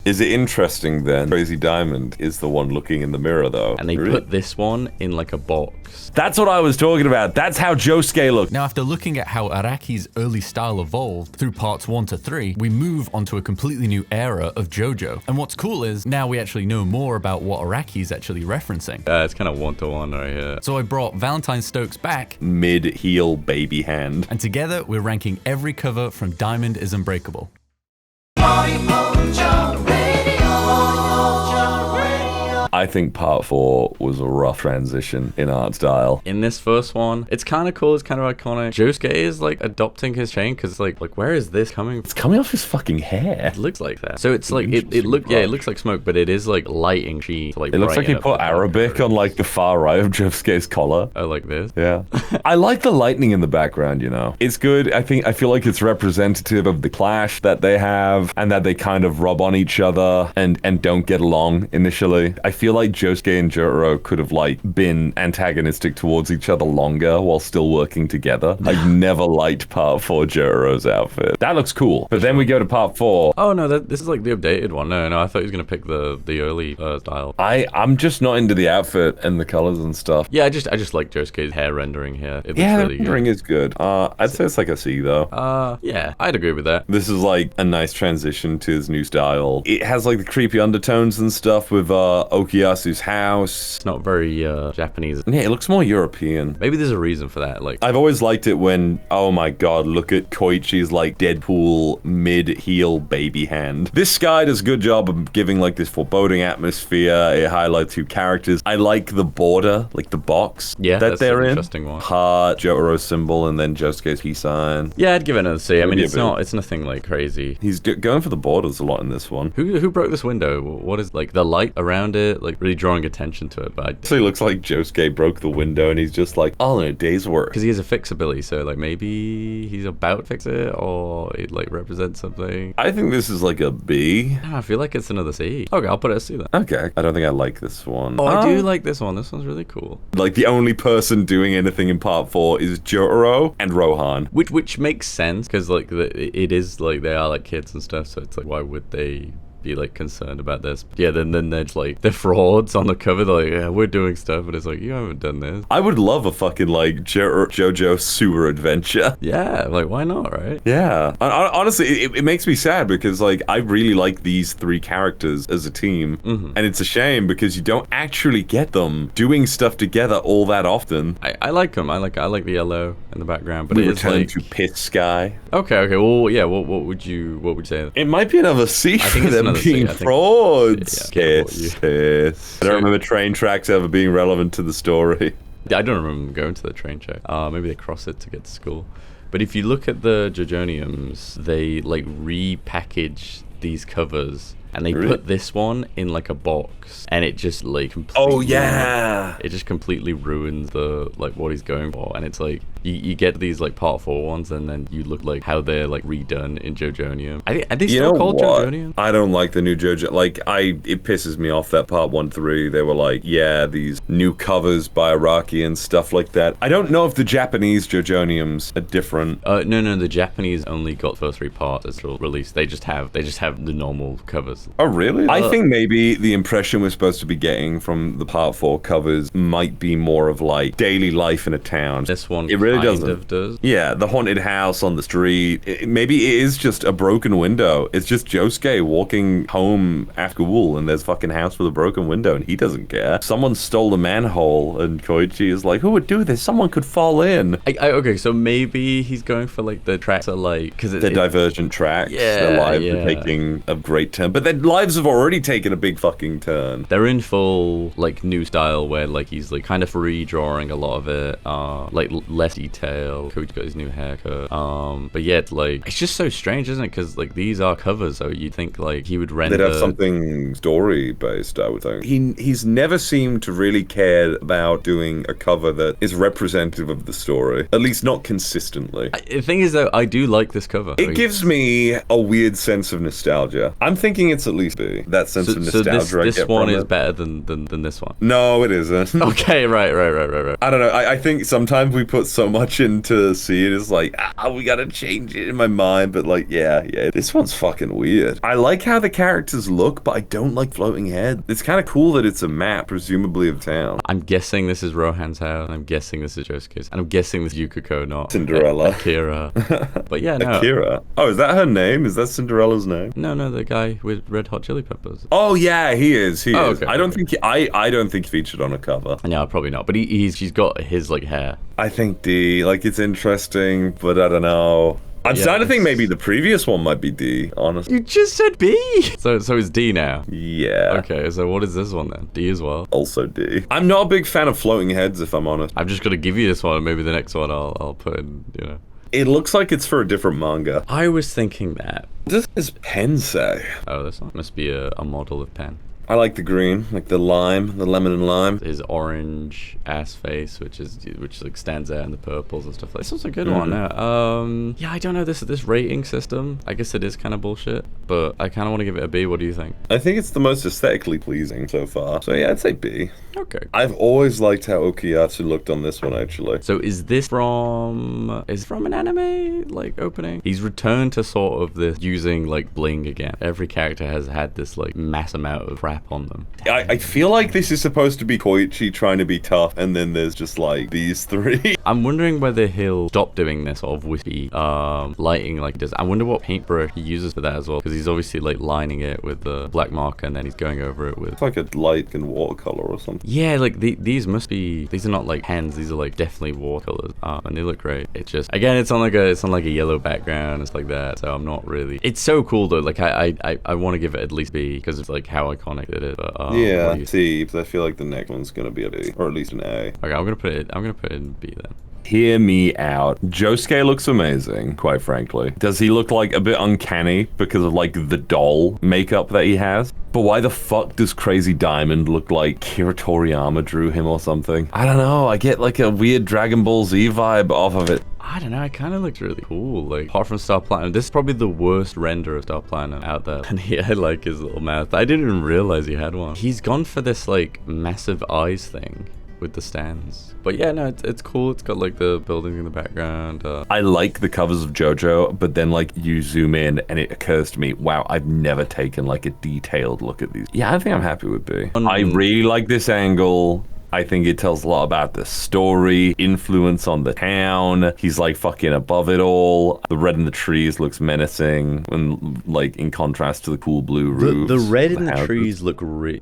Is it interesting then? Crazy Diamond is the one looking in the mirror though. And they put this one in like a box. That's what I was talking about. That's how Josuke looked. Now, after looking at how Araki's early style evolved through parts 1 to 3, we move onto a completely new era of JoJo. And what's cool is now we actually know more about what Araki's actually referencing. It's kind of one-to-one right here. So I brought Valentine Stokes back. Mid-heel baby hand. And together we're ranking every cover from Diamond Is Unbreakable. I think part 4 was a rough transition in art style. In this first one, it's kind of cool, it's kind of iconic. Josuke is like adopting his chain because like where is this coming from? It's coming off his fucking hair. It looks like that. So it's like it looks like smoke, but it is like lighting sheen to, like, it looks like he put Arabic on like the far right of Josuke's collar. Oh, like this? Yeah. I like the lightning in the background, you know. It's good. I feel like it's representative of the clash that they have and that they kind of rub on each other and don't get along initially. I feel like Josuke and Jotaro could have like been antagonistic towards each other longer while still working together. I've never liked part 4 Jotaro's outfit. That looks cool. But then we go to part 4. Oh no, this is like the updated one. No, I thought he was gonna pick the early style. I'm just not into the outfit and the colors and stuff. Yeah, I just like Josuke's hair rendering here. It looks yeah, really the rendering good. is good. I'd say it's like a C though. Yeah, I'd agree with that. This is like a nice transition to his new style. It has like the creepy undertones and stuff with Okuyasu's house. It's not very Japanese. Yeah, it looks more European. Maybe there's a reason for that. Like, I've always liked it when, oh my god, look at Koichi's like Deadpool mid-heel baby hand. This guy does a good job of giving like this foreboding atmosphere. It highlights 2 characters. I like the border, like the box that they're in. Interesting one. Heart, Jotaro's symbol, and then Josuke's peace sign. Yeah, I'd give it another C. I mean, it's nothing like crazy. He's going for the borders a lot in this one. Who broke this window? What is like the light around it? Like really drawing attention to it. But So it looks like Josuke broke the window and he's just like, all in a day's work. Because he has a fix ability, so like maybe he's about to fix it or it like represents something. I think this is like a B. No, I feel like it's another C. Okay, I'll put it as C then. Okay. I don't think I like this one. Oh, I do like this one. This one's really cool. Like the only person doing anything in part 4 is Jotaro and Rohan. Which makes sense because like it is like they are like kids and stuff, so it's like why would they be like concerned about this? Yeah, then there's like the frauds on the cover. They're like, yeah, we're doing stuff, but it's like you haven't done this. I would love a fucking like JoJo sewer adventure. Yeah, like why not, right? Yeah. Honestly, it makes me sad because like I really like these 3 characters as a team, and it's a shame because you don't actually get them doing stuff together all that often. I like them. I like the yellow in the background, but we it is return like to Pit Sky. Okay. Well, yeah. What would you say? It might be another C for them being frauds. Kiss. I don't remember train tracks ever being relevant to the story. I don't remember going to the train track. Maybe they cross it to get to school. But if you look at the JoJoniums, they like repackage these covers and they put this one in like a box and it just like completely it just completely ruins the like what he's going for. And it's like you get these like part 4 ones and then you look like how they're like redone in JoJonium. Are they still called JoJonium? I don't like the new JoJo. Like it pisses me off that part 1-3 they were like, yeah, these new covers by Araki and stuff like that. I don't know if the Japanese JoJoniums are different. No, the Japanese only got first 3 parts as released. They just have the normal covers. Oh really? I think maybe the impression we're supposed to be getting from the part 4 covers might be more of like daily life in a town. This one it really does. Yeah, the haunted house on the street. Maybe it is just a broken window. It's just Josuke walking home after school and there's a fucking house with a broken window and he doesn't care. Someone stole a manhole and Koichi is like, who would do this? Someone could fall in. Okay, so maybe he's going for like the tracks are like because they're divergent tracks. Their lives are taking a great turn, but their lives have already taken a big fucking turn. They're in full like new style where like he's like kind of redrawing a lot of it, like less detail. Koichi got his new haircut. But yeah, it's just so strange, isn't it? Because like these are covers, so you'd think like he would render. They'd have something story based, I would think. He's never seemed to really care about doing a cover that is representative of the story, at least not consistently. The thing is though, I do like this cover. It gives me a weird sense of nostalgia. I'm thinking it's at least B. That sense of So nostalgia. this one is better than this one. No, it isn't. Okay, right. I don't know. I think sometimes we put so much into C, and it's like, we gotta change it in my mind. But like, yeah, this one's fucking weird. I like how the characters look, but I don't like floating head. It's kind of cool that it's a map, presumably of town. I'm guessing this is Rohan's house. I'm guessing this is Josuke's. And I'm guessing this is Yukako, not Cinderella. Akira. But yeah, no. Akira. Oh, is that her name? Is that Cinderella's name? No, the guy with Red Hot Chili Peppers. Oh yeah, he is. Okay, I don't think I don't think he featured on a cover. No, probably not. But she's got his like hair. I think D. Like it's interesting, but I don't know. I'm starting to think maybe the previous one might be D, honestly. You just said B! So it's D now? Yeah. Okay, so what is this one then? D as well? Also D. I'm not a big fan of floating heads, if I'm honest. I'm just gonna give you this one, and maybe the next one I'll put in, you know. It looks like it's for a different manga. I was thinking that. What does this pen say? Oh, this one must be a model of pen. I like the green, like the lemon and lime. His orange ass face, which like stands out in the purples and stuff like that. This was a good one. Yeah, I don't know this rating system. I guess it is kind of bullshit, but I kind of want to give it a B. What do you think? I think it's the most aesthetically pleasing so far. So yeah, I'd say B. Okay. I've always liked how Okuyasu looked on this one, actually. So is this from an anime like opening? He's returned to sort of this using like bling again. Every character has had this like mass amount of crap on them. I feel like this is supposed to be Koichi trying to be tough, and then there's just like these three. I'm wondering whether he'll stop doing this sort of wispy lighting like he does. I wonder what paintbrush he uses for that as well, because he's obviously like lining it with the black marker and then he's going over it with It's like a light and watercolor or something. Yeah, like these are not like pens, these are like definitely watercolors, and they look great. It's just, again, it's on like a yellow background, it's like that, so I'm not really, it's so cool though. Like I want to give it at least B because it's like how iconic it is. But, yeah, C, because I feel like the next one's gonna be a B, or at least an A. Okay, I'm gonna put it in B then. Hear me out. Josuke looks amazing, quite frankly. Does he look like a bit uncanny because of like the doll makeup that he has? But why the fuck does Crazy Diamond look like Kira Toriyama drew him or something? I don't know, I get like a weird Dragon Ball Z vibe off of it. I don't know, it kind of looks really cool. Like, apart from Star Platinum, this is probably the worst render of Star Platinum out there. And he had like his little mouth. I didn't even realize he had one. He's gone for this like massive eyes thing with the stands. But yeah, no, it's cool. It's got like the building in the background. I like the covers of JoJo, but then like you zoom in and it occurs to me, wow, I've never taken like a detailed look at these. Yeah, I think I'm happy with B. I really like this angle. I think it tells a lot about the story, influence on the town. He's like fucking above it all. The red in the trees looks menacing, and like in contrast to the cool blue roofs. The red in the trees look really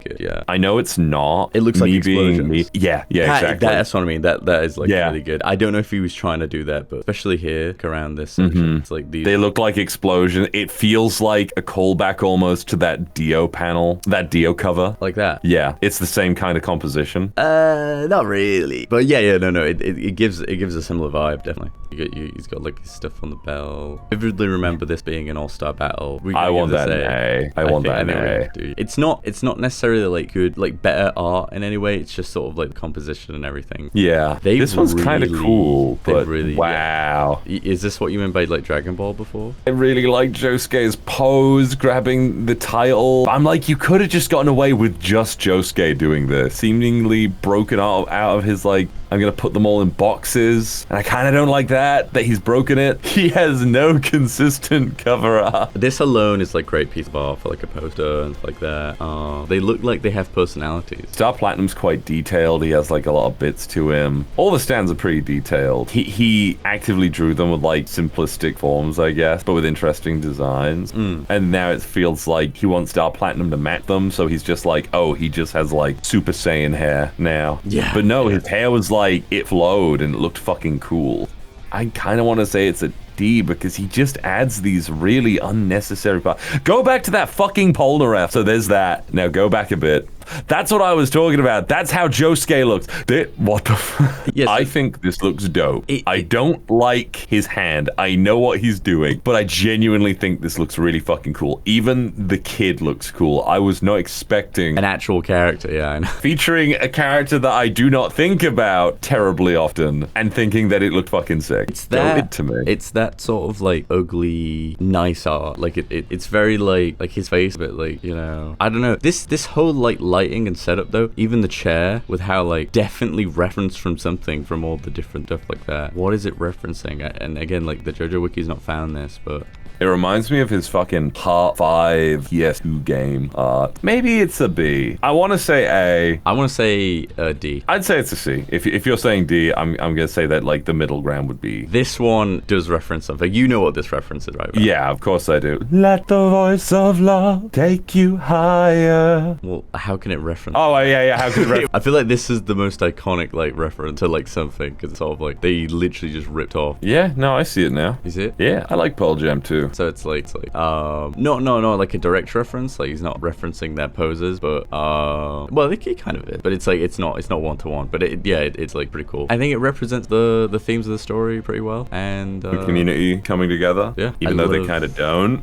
good. Yeah, I know it's not. It looks like explosions. Yeah, exactly. That's what I mean. That is like really good. I don't know if he was trying to do that, but especially here around this section, it's like these. They look like explosions. It feels like a callback almost to that Dio panel, that Dio cover. Like that. Yeah, it's the same kind of composition. Not really. But yeah, no. It gives a similar vibe, definitely. He's got like his stuff on the bell. I vividly remember this being an all-star battle. I want that an A. I want that an A. It's not necessarily like good, like better art in any way. It's just sort of like composition and everything. Yeah, this one's kind of cool, but wow. Yeah. Is this what you meant by like Dragon Ball before? I really like Josuke's pose, grabbing the title. I'm like, you could have just gotten away with just Josuke doing this. Seemingly broken out of his like, I'm gonna put them all in boxes. And I kind of don't like that he's broken it. He has no consistent cover art. This alone is like great piece of art for like a poster and stuff like that. They look like they have personalities. Star Platinum's quite detailed. He has like a lot of bits to him. All the stands are pretty detailed. He actively drew them with like simplistic forms, I guess, but with interesting designs. And now it feels like he wants Star Platinum to match them, so he's just like, oh, he just has like Super Saiyan hair now. Yeah. But no, his hair was like, it flowed and it looked fucking cool. I kind of want to say it's a D because he just adds these really unnecessary parts. Go back to that fucking Polnareff. So there's that. Now go back a bit. That's what I was talking about. That's how Josuke looks. What the Yes, I think this looks dope. I don't like his hand. I know what he's doing, but I genuinely think this looks really fucking cool. Even the kid looks cool. I was not expecting an actual character, yeah, I know. Featuring a character that I do not think about terribly often and thinking that it looked fucking sick. It's that to me. It's that sort of like ugly, nice art. Like it's very like his face, but like, you know, I don't know. This whole like lighting and setup though, even the chair with how like definitely referenced from something from all the different stuff like that. What is it referencing? And again, like the JoJo Wiki's not found this, but it reminds me of his fucking Part 5 PS2 game art. Maybe it's a B. I want to say A. I want to say D. I'd say it's a C. If you're saying D, I'm going to say that like the middle ground would be. This one does reference something. You know what this reference is, right? Yeah, of course I do. Let the voice of love take you higher. Well, how can it reference? Oh, yeah. How can it reference? I feel like this is the most iconic like reference to like something because it's sort of like they literally just ripped off. Yeah, no, I see it now. You see it? Yeah, I like Pearl Jam too. So it's like no, like a direct reference. Like he's not referencing their poses, but well, he kind of is. But it's like it's not one to one. But it's like pretty cool. I think it represents the themes of the story pretty well, and the community coming together. Yeah, even though they kind of don't.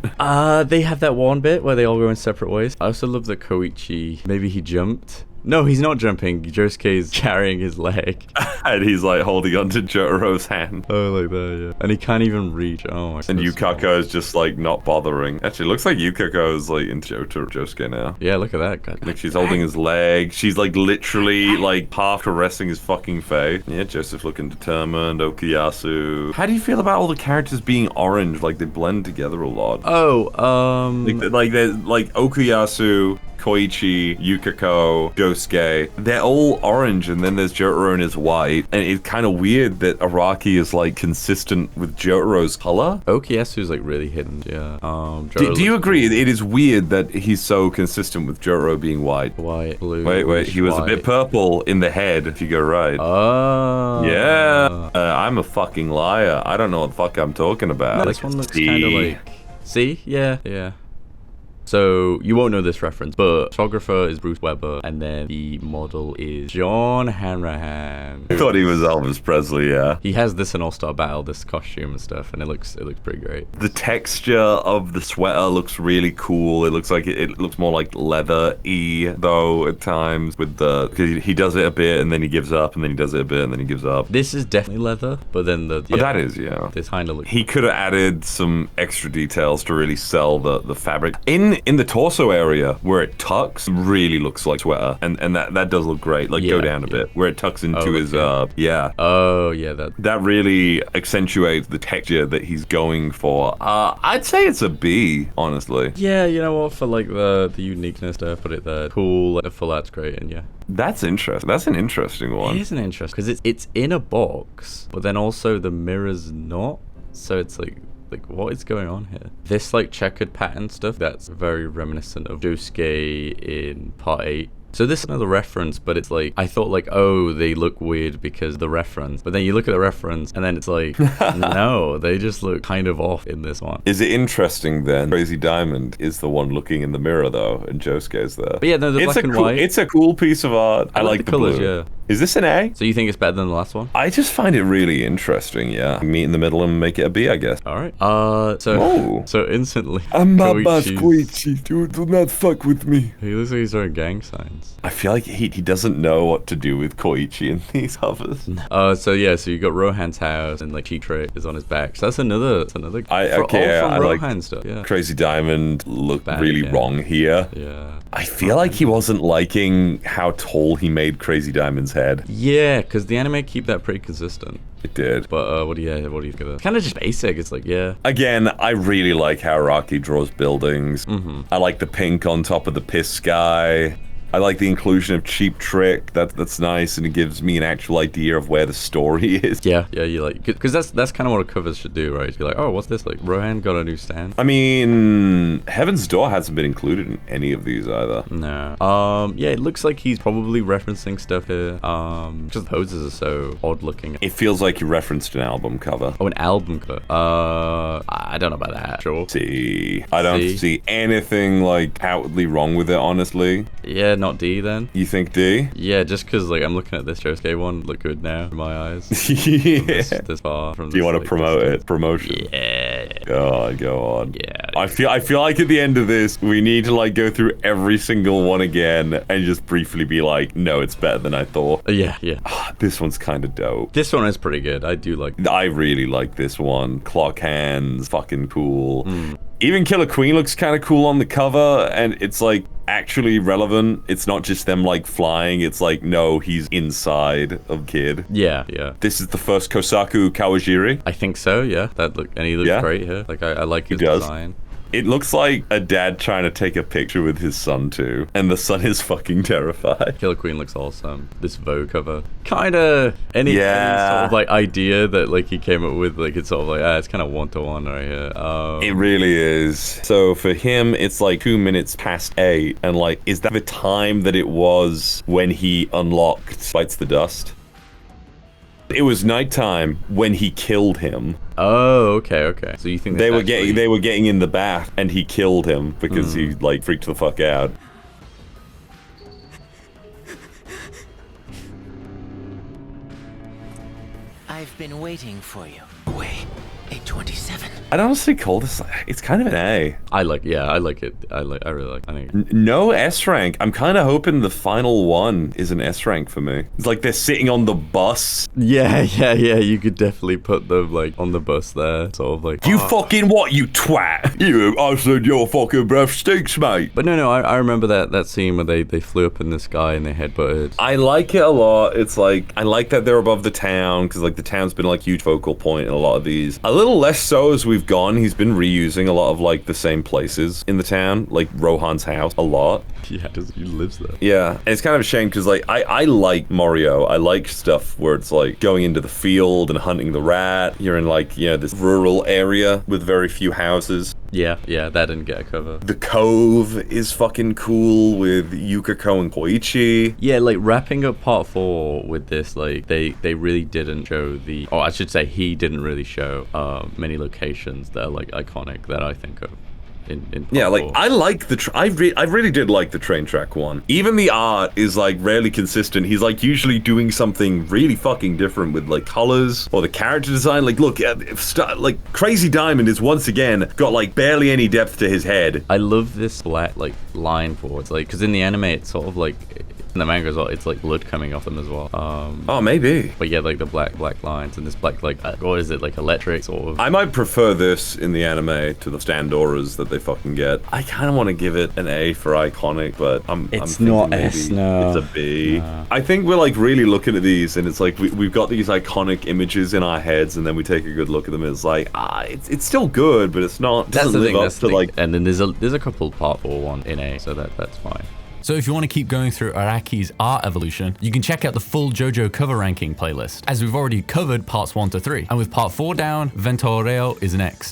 They have that one bit where they all go in separate ways. I also love that Koichi. Maybe he jumped. No, he's not jumping. Josuke's carrying his leg. And he's like holding onto Jotaro's hand. Oh, like that, yeah. And he can't even reach. Oh my god. And Yukako is just like not bothering. Actually, it looks like Yukako is like into Josuke now. Yeah, look at that. God. Like she's holding his leg. She's like literally like half caressing his fucking face. Yeah, Joseph's looking determined. Okuyasu. How do you feel about all the characters being orange? Like they blend together a lot. Oh, like there's like Okuyasu, Koichi, Yukako, Josuke, they're all orange, and then there's Jotaro and his white, and it's kind of weird that Araki is like consistent with Jotaro's color. Okuyasu's like really hidden, yeah. Do you agree? It is weird that he's so consistent with Jotaro being white. White, blue. Wait, he was a bit purple in the head, if you go right. Oh. Yeah. I'm a fucking liar. I don't know what the fuck I'm talking about. No, this one looks kind of like... See? Yeah. So you won't know this reference, but photographer is Bruce Weber, and then the model is John Hanrahan. I thought he was Elvis Presley, yeah. He has this in All-Star Battle, this costume and stuff, and it looks pretty great. The texture of the sweater looks really cool. It looks like it looks more like leather-y though at times with the because he does it a bit and then he gives up and then he does it a bit and then he gives up. This is definitely leather, but then that is, yeah. This kind of looks. He could have added some extra details to really sell the fabric. In the torso area where it tucks really looks like sweater and that does look great. Like go down a bit where it tucks into his yeah. Oh yeah, that really accentuates the texture that he's going for. I'd say it's a B, honestly. Yeah, you know what, for like the uniqueness there, put it there. Cool, like, the full art's great, and yeah. That's interesting. That's an interesting one. It is an interesting because it's in a box, but then also the mirror's not. So it's like what is going on here? This like checkered pattern stuff, that's very reminiscent of Josuke in part 8. So this is another reference, but it's like, I thought like, oh, they look weird because the reference. But then you look at the reference and then it's like, no, they just look kind of off in this one. Is it interesting then? Crazy Diamond is the one looking in the mirror though, and Josuke's there. But yeah, no, the black and white. It's a cool piece of art. I like the colors, blue. Yeah. Is this an A? So you think it's better than the last one? I just find it really interesting, yeah. Meet in the middle and make it a B, I guess. All right. So instantly. I'm my boss, Koichi. Do not fuck with me. He looks like he's throwing gang signs. I feel like he doesn't know what to do with Koichi in these hovers. So you got Rohan's house and like Cheat Trick is on his back. So that's another. I Rohan like stuff. Yeah. Crazy Diamond looked really wrong here. Yeah. I feel like he wasn't liking how tall he made Crazy Diamond's head. Yeah, because the anime keep that pretty consistent. It did. But what do you think of that? Kind of just basic. It's like, yeah. Again, I really like how Araki draws buildings. Mm-hmm. I like the pink on top of the piss sky. I like the inclusion of Cheap Trick. That's nice, and it gives me an actual idea of where the story is. Yeah, you like, because that's kind of what a cover should do, right? You're like, oh, what's this? Like, Rohan got a new stand. I mean, Heaven's Door hasn't been included in any of these either. No. Yeah, it looks like he's probably referencing stuff here. Just the poses are so odd looking. It feels like you referenced an album cover. Oh, an album cover. I don't know about that. Sure. I don't see anything like outwardly wrong with it, honestly. Yeah. not D then? You think D? Yeah, just because like I'm looking at this Josuke one, look good now in my eyes. Yeah. This far from. Do you want to like, promote it? Promotion. Yeah. Go on. Yeah. I feel like at the end of this, we need to like go through every single one again and just briefly be like, no, it's better than I thought. Yeah. This one's kind of dope. This one is pretty good. I do like. I really like this one. Clock hands, fucking cool. Even Killer Queen looks kind of cool on the cover, and it's like actually relevant. It's not just them like flying. It's like, no, he's inside of Kid. Yeah. This is the first Kosaku Kawajiri. I think so. Yeah. And he looks great here. Like I like his design. It looks like a dad trying to take a picture with his son too, and the son is fucking terrified. Killer Queen looks awesome. This Vogue cover, kind of any sort of like idea that like he came up with, like it's sort of like it's kind of 1-to-1 right here. It really is. So for him, it's like 2 minutes past 8, and like, is that the time that it was when he unlocked Bites the Dust? It was nighttime when he killed him. Oh, okay. So you think they were getting in the bath and he killed him because he like freaked the fuck out. I've been waiting for you. Wait, 827. I'd honestly call this, it's kind of an A. I like it. I really like it. I think. No S rank. I'm kind of hoping the final one is an S rank for me. It's like they're sitting on the bus. Yeah. You could definitely put them like on the bus there, sort of like. You fucking what, you twat? I said your fucking breath stinks, mate. But no, I remember that scene where they flew up in the sky and they headbutted. I like it a lot. It's like, I like that they're above the town, because like the town's been like huge focal point in a lot of these. A little less so as we've gone. He's been reusing a lot of like the same places in the town, like Rohan's house a lot. Yeah, he lives there. Yeah, and it's kind of a shame because like I like Mario. I like stuff where it's like going into the field and hunting the rat. You're in like, this rural area with very few houses. Yeah, that didn't get a cover. The Cove is fucking cool with Yukako and Koichi. Yeah, like wrapping up part 4 with this, like they really didn't show I should say he didn't really show many locations that are like iconic that I think of. In yeah, like 4. I like I really did like the train track one. Even the art is like rarely consistent. He's like usually doing something really fucking different with like colors or the character design. Like look, like Crazy Diamond is once again got like barely any depth to his head. I love this black like line forwards, like because in the anime it's sort of like. In the manga as well, it's like blood coming off them as well. Oh, maybe. But yeah, like the black lines and this black like what is it, like electric sort of. I might prefer this in the anime to the standoras that they fucking get. I kind of want to give it an A for iconic, but It's I'm not maybe S, no. It's a B. No. I think we're like really looking at these, and it's like we've got these iconic images in our heads, and then we take a good look at them. And it's like it's still good, but it's not. Doesn't live up to like. And then there's a couple part 4 one in A, so that's fine. So if you want to keep going through Araki's art evolution, you can check out the full JoJo cover ranking playlist, as we've already covered parts 1 to 3. And with part 4 down, Ventoreo is next.